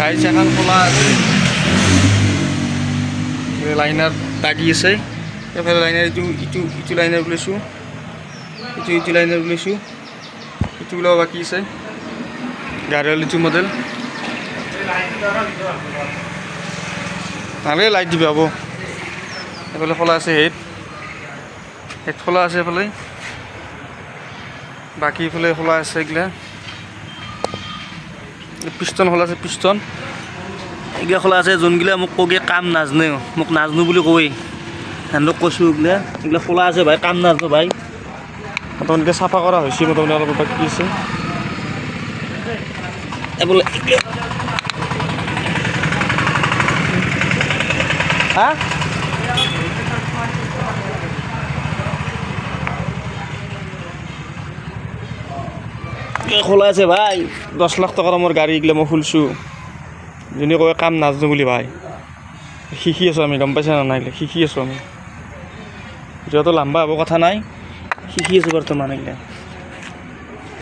tiles এখন খোলা আছে লাইনার দাগি আছে এফালে লাইনার ইটো লাইনার বুলাইছোঁ ইটো লাইনার বুলাইছোঁ ইটোগুলাও বাকি আছে গাড়িওয়াল ইটো মডেল নালাগে লাইট দিবা হ'ব এফালে খোলা আছে হেড খোলা আছে এফালে বাকি এফালে খোলা আছে এগুলা পিষ্টন খোলা আছে পিষ্টন এগুলা খোলা আছে যোনগুলা মোক কগে কাম নাজনে মোক নাজনো বুলি কয় সিহঁতক কৈছোঁ এগুলা খোলা আছে ভাই কাম নাজনো ভাই মোটামুটি চাফা কৰা হৈছে মোটামুটি অলপ বাকী আছে এফালে হা খোলা আছে ভাই 10 লাখ টকাৰ মোৰ গাড়ী এগুলা মই খুলছোঁ যোনে কয় কাম নাজনো বুলি ভাই শিকি আছোঁ আমি গম পাইছা না নাই শিকি আছোঁ আমি যত লম্বা হ'ব কথা নাই শিকি আছোঁ বৰ্তমান এগুলা